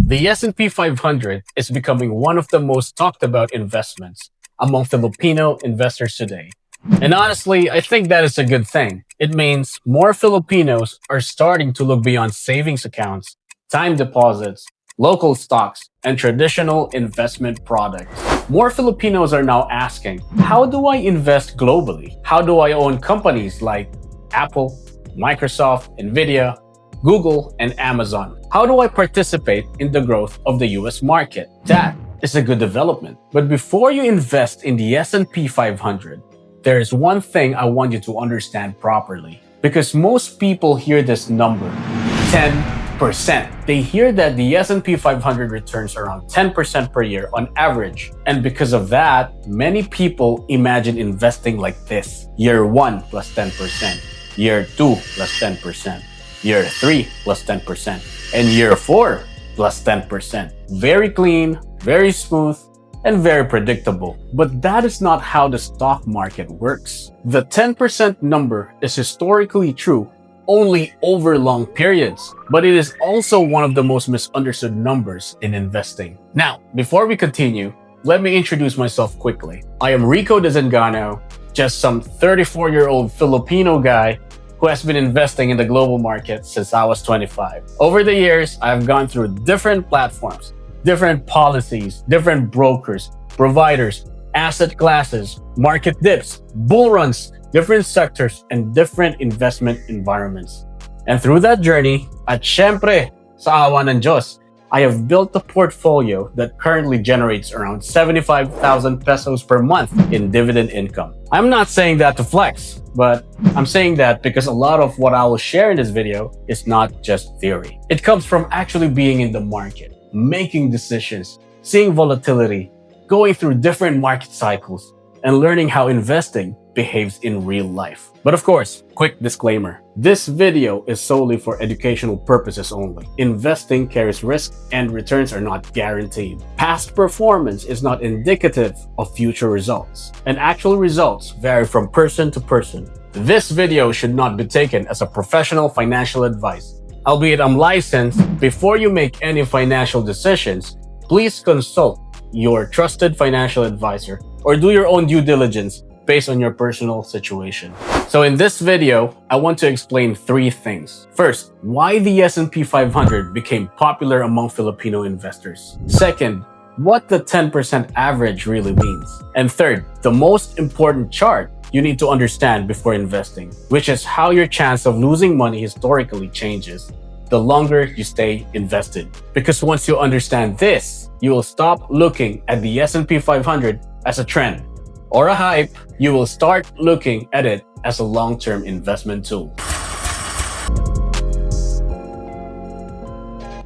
The S&P 500 is becoming one of the most talked about investments among Filipino investors today. And honestly, I think that is a good thing. It means more Filipinos are starting to look beyond savings accounts, time deposits, local stocks, and traditional investment products. More Filipinos are now asking, how do I invest globally? How do I own companies like Apple, Microsoft, Nvidia, Google, and Amazon? How do I participate in the growth of the US market? That is a good development. But before you invest in the S&P 500, there is one thing I want you to understand properly. Because most people hear this number, 10%. They hear that the S&P 500 returns around 10% per year on average. And because of that, many people imagine investing like this. Year 1 plus 10%, year 2 plus 10%, year 3 plus 10%, and year 4 plus 10%. Very clean, very smooth, and very predictable. But that is not how the stock market works. The 10% number is historically true only over long periods, but it is also one of the most misunderstood numbers in investing. Now, before we continue, let me introduce myself quickly. I am Rico Desengano, just some 34-year-old Filipino guy who has been investing in the global market since I was 25. Over the years, I've gone through different platforms, different policies, different brokers, providers, asset classes, market dips, bull runs, different sectors, and different investment environments. And through that journey, at syempre, sa awa ng Diyos, I have built a portfolio that currently generates around 75,000 pesos per month in dividend income. I'm not saying that to flex, but I'm saying that because a lot of what I will share in this video is not just theory. It comes from actually being in the market, making decisions, seeing volatility, going through different market cycles, and learning how investing behaves in real life. But of course, quick disclaimer, this video is solely for educational purposes only. Investing carries risk and returns are not guaranteed. Past performance is not indicative of future results, and actual results vary from person to person. This video should not be taken as a professional financial advice. Albeit I'm licensed, before you make any financial decisions, please consult your trusted financial advisor or do your own due diligence based on your personal situation. So in this video, I want to explain three things. First, why the S&P 500 became popular among Filipino investors. Second, what the 10% average really means. And third, the most important chart you need to understand before investing, which is how your chance of losing money historically changes the longer you stay invested. Because once you understand this, you will stop looking at the S&P 500 as a trend or a hype. You will start looking at it as a long-term investment tool.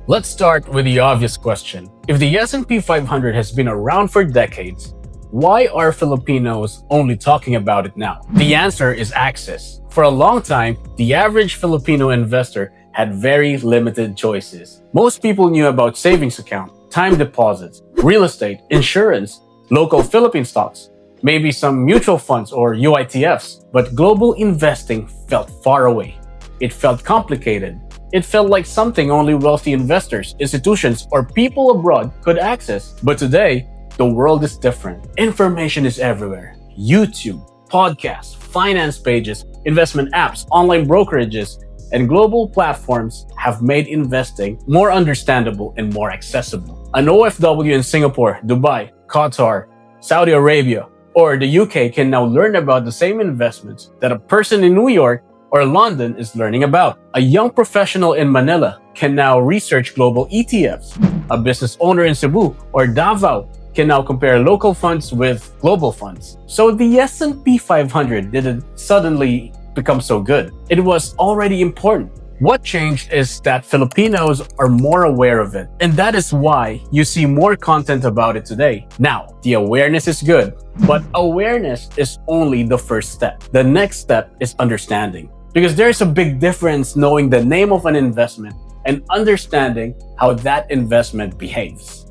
Let's start with the obvious question. If the S&P 500 has been around for decades, why are Filipinos only talking about it now? The answer is access. For a long time, the average Filipino investor had very limited choices. Most people knew about savings account, time deposits, real estate, insurance, local Philippine stocks, maybe some mutual funds or UITFs, but global investing felt far away. It felt complicated. It felt like something only wealthy investors, institutions, or people abroad could access. But today, the world is different. Information is everywhere. YouTube, podcasts, finance pages, investment apps, online brokerages, and global platforms have made investing more understandable and more accessible. An OFW in Singapore, Dubai, Qatar, Saudi Arabia, or the UK can now learn about the same investments that a person in New York or London is learning about. A young professional in Manila can now research global ETFs. A business owner in Cebu or Davao can now compare local funds with global funds. So the S&P 500 didn't suddenly become so good. It was already important. What changed is that Filipinos are more aware of it, and that is why you see more content about it today. Now, the awareness is good, but awareness is only the first step. The next step is understanding, because there's a big difference knowing the name of an investment and understanding how that investment behaves.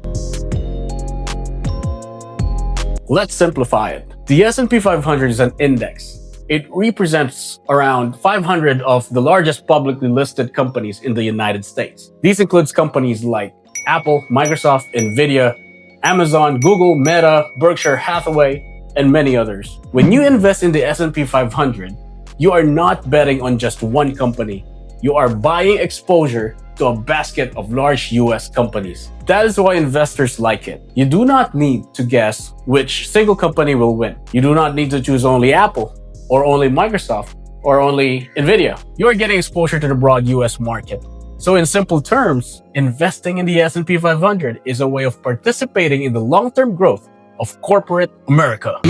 Let's simplify it. The S&P 500 is an index. It represents around 500 of the largest publicly listed companies in the United States. These includes companies like Apple, Microsoft, Nvidia, Amazon, Google, Meta, Berkshire Hathaway, and many others. When you invest in the S&P 500, you are not betting on just one company. You are buying exposure to a basket of large US companies. That is why investors like it. You do not need to guess which single company will win. You do not need to choose only Apple, or only Microsoft, or only Nvidia. You are getting exposure to the broad US market. So in simple terms, investing in the S&P 500 is a way of participating in the long-term growth of corporate America.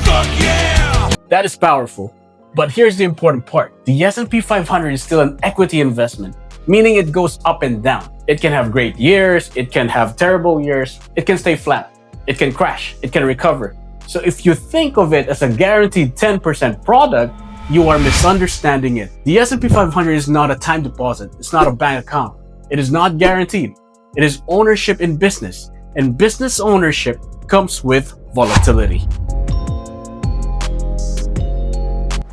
Fuck yeah! That is powerful. But here's the important part. The S&P 500 is still an equity investment, meaning it goes up and down. It can have great years, it can have terrible years, it can stay flat, it can crash, it can recover. So if you think of it as a guaranteed 10% product, you are misunderstanding it. The S&P 500 is not a time deposit, it's not a bank account. It is not guaranteed. It is ownership in business, and business ownership comes with volatility.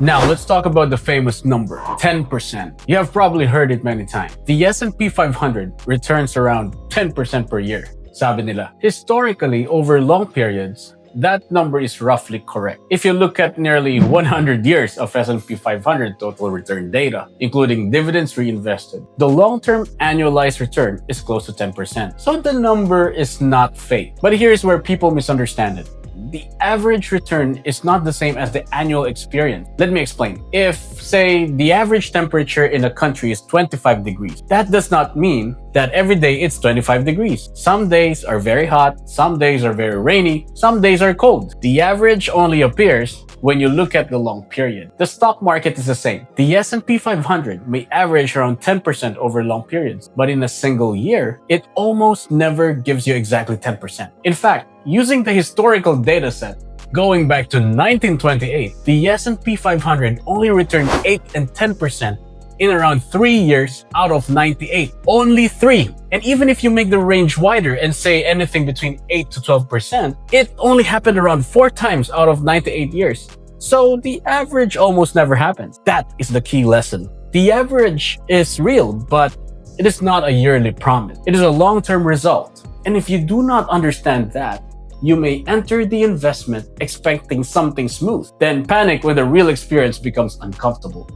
Now, let's talk about the famous number, 10%. You have probably heard it many times. The S&P 500 returns around 10% per year, sabi nila. Historically, over long periods, that number is roughly correct. If you look at nearly 100 years of S&P 500 total return data, including dividends reinvested, the long-term annualized return is close to 10%. So the number is not fake. But here's where people misunderstand it. The average return is not the same as the annual experience. Let me explain. If, say, the average temperature in a country is 25 degrees, that does not mean that every day it's 25 degrees. Some days are very hot, some days are very rainy, some days are cold. The average only appears when you look at the long period. The stock market is the same. The S&P 500 may average around 10% over long periods, but in a single year, it almost never gives you exactly 10%. In fact, using the historical data set, going back to 1928, the S&P 500 only returned 8 and 10% in around 3 years out of 98. Only 3. And even if you make the range wider and say anything between 8 to 12%, it only happened around 4 times out of 98 years. So the average almost never happens. That is the key lesson. The average is real, but it is not a yearly promise. It is a long-term result. And if you do not understand that, you may enter the investment expecting something smooth, then panic when the real experience becomes uncomfortable.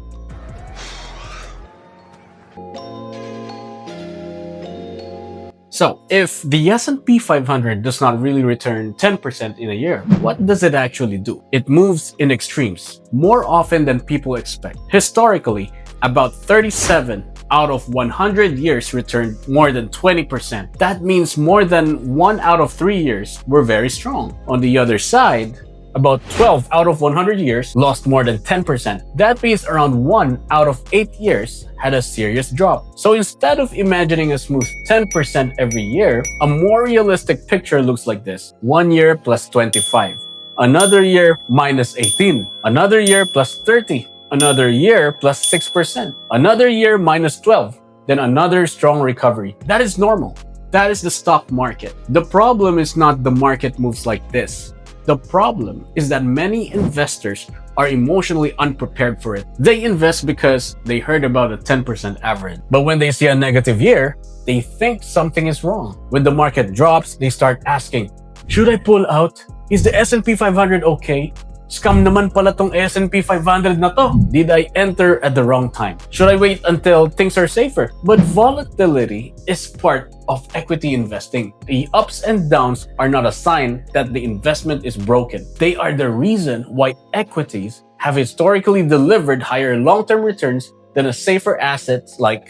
So, if the S&P 500 does not really return 10% in a year, what does it actually do? It moves in extremes, more often than people expect. Historically, about 37 out of 100 years returned more than 20%. That means more than 1 out of 3 years were very strong. On the other side, about 12 out of 100 years lost more than 10%. That means around 1 out of 8 years had a serious drop. So instead of imagining a smooth 10% every year, a more realistic picture looks like this. 1 year plus 25. Another year minus 18. Another year plus 30. Another year plus 6%. Another year minus 12. Then another strong recovery. That is normal. That is the stock market. The problem is not the market moves like this. The problem is that many investors are emotionally unprepared for it. They invest because they heard about a 10% average. But when they see a negative year, they think something is wrong. When the market drops, they start asking, should I pull out? Is the S&P 500 okay? Scam naman pala tong S&P 500 na to. Did I enter at the wrong time? Should I wait until things are safer? But volatility is part of equity investing. The ups and downs are not a sign that the investment is broken. They are the reason why equities have historically delivered higher long-term returns than a safer assets like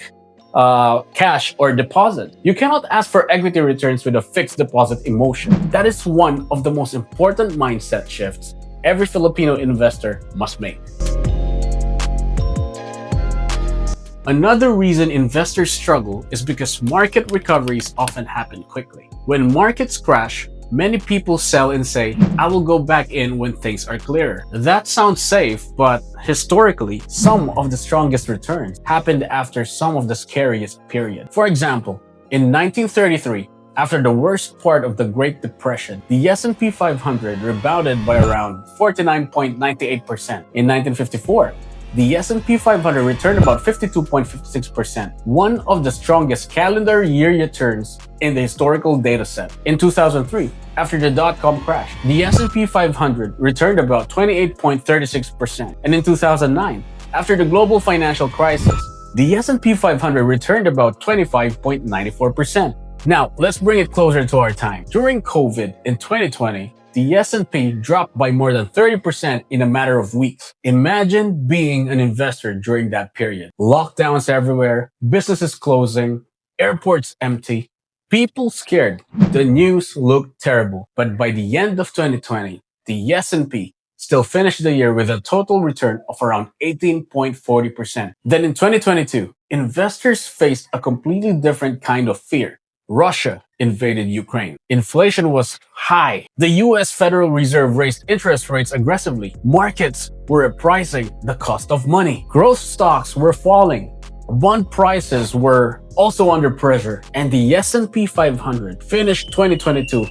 cash or deposit. You cannot ask for equity returns with a fixed deposit emotion. That is one of the most important mindset shifts every Filipino investor must make. Another reason investors struggle is because market recoveries often happen quickly. When markets crash, many people sell and say, I will go back in when things are clearer. That sounds safe, but historically, some of the strongest returns happened after some of the scariest period. For example, in 1933, after the worst part of the Great Depression, the S&P 500 rebounded by around 49.98%. In 1954, the S&P 500 returned about 52.56%, one of the strongest calendar year returns in the historical dataset. In 2003, after the dot-com crash, the S&P 500 returned about 28.36%, and in 2009, after the global financial crisis, the S&P 500 returned about 25.94%. Now, let's bring it closer to our time. During COVID in 2020, the S&P dropped by more than 30% in a matter of weeks. Imagine being an investor during that period. Lockdowns everywhere, businesses closing, airports empty, people scared. The news looked terrible. But by the end of 2020, the S&P still finished the year with a total return of around 18.40%. Then in 2022, investors faced a completely different kind of fear. Russia invaded Ukraine. Inflation was high. The US Federal Reserve raised interest rates aggressively. Markets were pricing the cost of money. Growth stocks were falling. Bond prices were also under pressure. And the S&P 500 finished 2022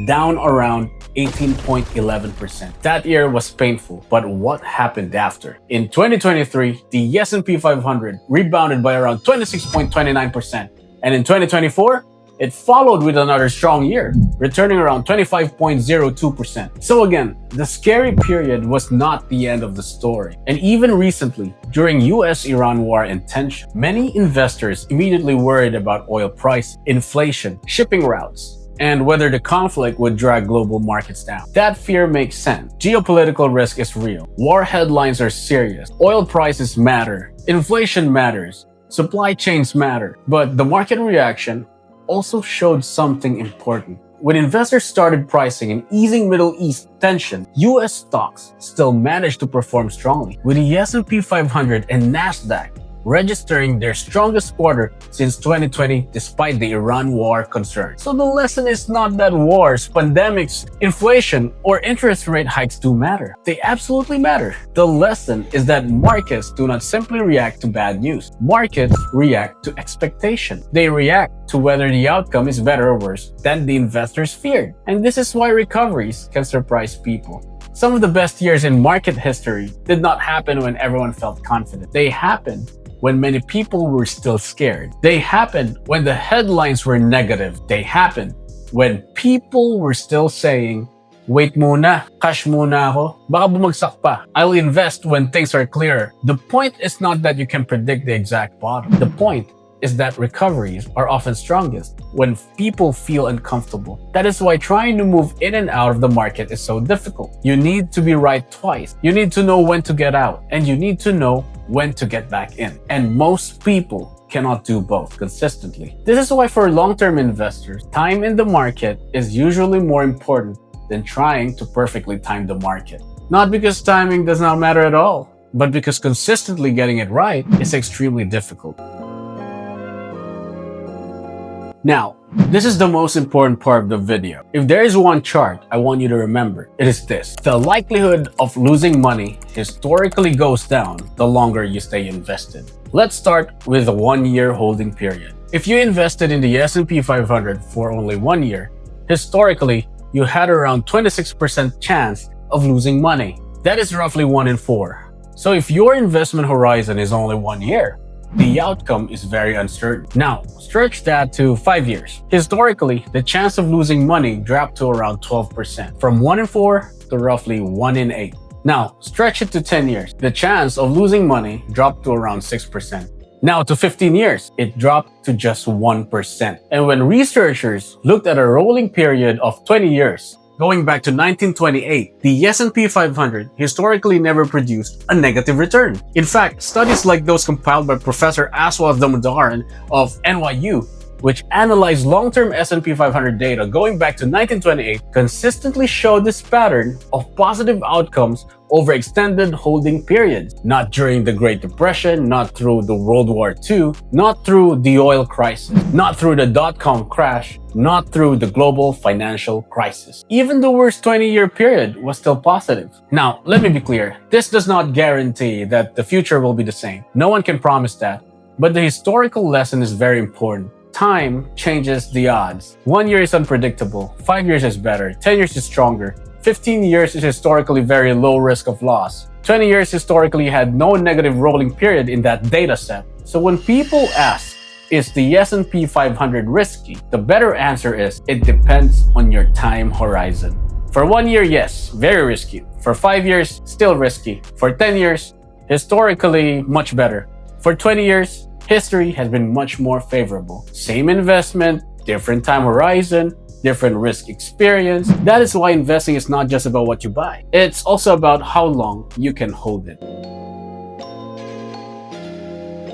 down around 18.11%. That year was painful, but what happened after? In 2023, the S&P 500 rebounded by around 26.29%. And in 2024, it followed with another strong year, returning around 25.02%. So again, the scary period was not the end of the story. And even recently, during US-Iran war and tension, many investors immediately worried about oil price, inflation, shipping routes, and whether the conflict would drag global markets down. That fear makes sense. Geopolitical risk is real. War headlines are serious. Oil prices matter. Inflation matters. Supply chains matter. But the market reaction also showed something important. When investors started pricing in easing Middle East tension, US stocks still managed to perform strongly, with the S&P 500 and Nasdaq registering their strongest quarter since 2020 despite the Iran war concern. So the lesson is not that wars, pandemics, inflation, or interest rate hikes do matter. They absolutely matter. The lesson is that markets do not simply react to bad news. Markets react to expectation. They react to whether the outcome is better or worse than the investors feared. And this is why recoveries can surprise people. Some of the best years in market history did not happen when everyone felt confident. They happened when many people were still scared. They happened when the headlines were negative. They happened when people were still saying, wait muna, cash muna ako, baka bumagsak pa. I'll invest when things are clearer. The point is not that you can predict the exact bottom. The point is that recoveries are often strongest when people feel uncomfortable. That is why trying to move in and out of the market is so difficult. You need to be right twice. You need to know when to get out, and you need to know when to get back in. And most people cannot do both consistently. This is why for long-term investors, time in the market is usually more important than trying to perfectly time the market. Not because timing does not matter at all, but because consistently getting it right is extremely difficult. Now, this is the most important part of the video. If there is one chart I want you to remember, it is this. The likelihood of losing money historically goes down the longer you stay invested. Let's start with a 1-year holding period. If you invested in the S&P 500 for only 1 year, historically, you had around 26% chance of losing money. That is roughly 1 in 4. So if your investment horizon is only 1 year, the outcome is very uncertain. Now, stretch that to 5 years. Historically, the chance of losing money dropped to around 12%, from 1 in 4 to roughly 1 in 8. Now, stretch it to 10 years. The chance of losing money dropped to around 6%. Now, to 15 years, it dropped to just 1%. And when researchers looked at a rolling period of 20 years, going back to 1928, the S&P 500 historically never produced a negative return. In fact, studies like those compiled by Professor Aswath Damodaran of NYU, which analyzed long-term S&P 500 data going back to 1928, consistently showed this pattern of positive outcomes over extended holding periods. Not during the Great Depression, not through the World War II, not through the oil crisis, not through the dot-com crash, not through the global financial crisis. Even the worst 20-year period was still positive. Now, let me be clear. This does not guarantee that the future will be the same. No one can promise that. But the historical lesson is very important. Time changes the odds. 1 year is unpredictable, 5 years is better, 10 years is stronger, 15 years is historically very low risk of loss. 20 years historically had no negative rolling period in that data set. So when people ask, is the S&P 500 risky? The better answer is, it depends on your time horizon. For 1 year, yes, very risky. For 5 years, still risky. For 10 years, historically much better. For 20 years, history has been much more favorable. Same investment, different time horizon, different risk experience. That is why investing is not just about what you buy. It's also about how long you can hold it.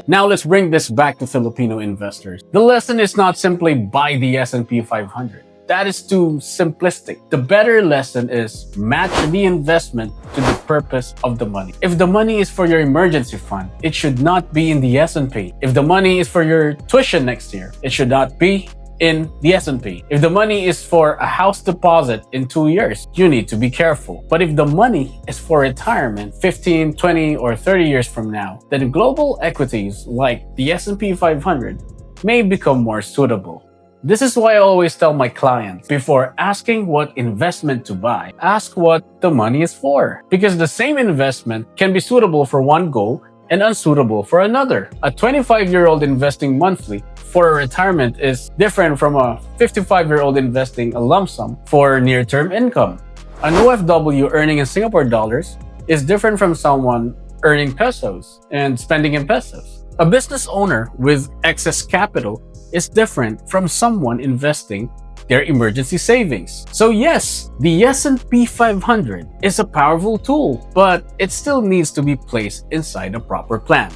Now let's bring this back to Filipino investors. The lesson is not simply buy the S&P 500. That is too simplistic. The better lesson is match the investment to the purpose of the money. If the money is for your emergency fund, it should not be in the S&P. If the money is for your tuition next year, it should not be in the S&P. If the money is for a house deposit in 2 years, you need to be careful. But if the money is for retirement 15, 20, or 30 years from now, then global equities like the S&P 500 may become more suitable. This is why I always tell my clients, before asking what investment to buy, ask what the money is for. Because the same investment can be suitable for one goal and unsuitable for another. A 25-year-old investing monthly for a retirement is different from a 55-year-old investing a lump sum for near-term income. An OFW earning in Singapore dollars is different from someone earning pesos and spending in pesos. A business owner with excess capital is different from someone investing their emergency savings. So yes, the S&P 500 is a powerful tool, but it still needs to be placed inside a proper plan.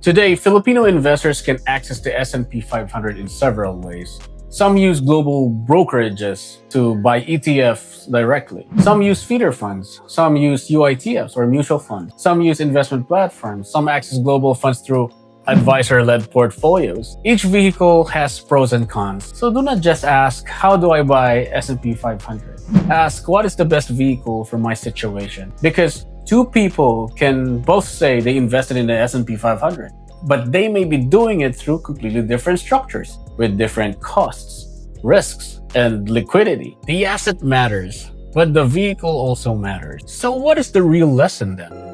Today, Filipino investors can access the S&P 500 in several ways. Some use global brokerages to buy ETFs directly. Some use feeder funds. Some use UITFs or mutual funds. Some use investment platforms. Some access global funds through advisor-led portfolios. Each vehicle has pros and cons. So do not just ask, how do I buy S&P 500? Ask, what is the best vehicle for my situation? Because two people can both say they invested in the S&P 500, but they may be doing it through completely different structures with different costs, risks, and liquidity. The asset matters, but the vehicle also matters. So what is the real lesson then?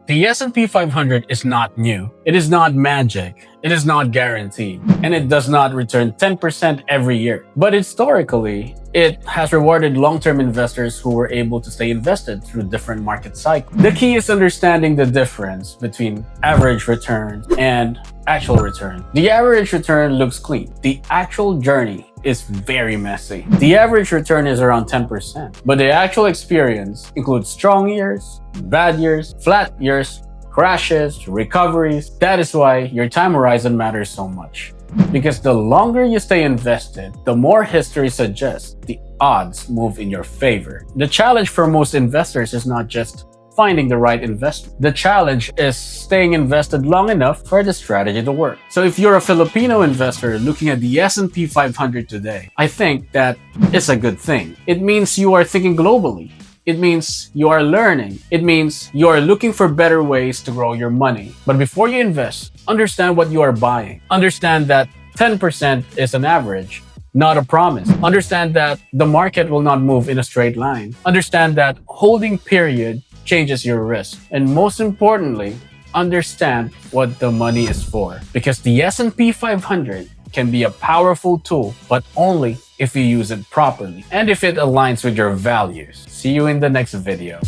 The S&P 500 is not new. It is not magic. It is not guaranteed. And it does not return 10% every year. But historically, it has rewarded long-term investors who were able to stay invested through different market cycles. The key is understanding the difference between average returns and actual return. The average return looks clean. The actual journey is very messy. The average return is around 10%, but the actual experience includes strong years, bad years, flat years, crashes, recoveries. That is why your time horizon matters so much. Because the longer you stay invested, the more history suggests the odds move in your favor. The challenge for most investors is not just finding the right investment. The challenge is staying invested long enough for the strategy to work. So if you're a Filipino investor looking at the S&P 500 today, I think that is a good thing. It means you are thinking globally. It means you are learning. It means you are looking for better ways to grow your money. But before you invest, understand what you are buying. Understand that 10% is an average, not a promise. Understand that the market will not move in a straight line. Understand that holding period changes your risk. And most importantly, understand what the money is for. Because the S&P 500 can be a powerful tool, but only if you use it properly and if it aligns with your values. See you in the next video.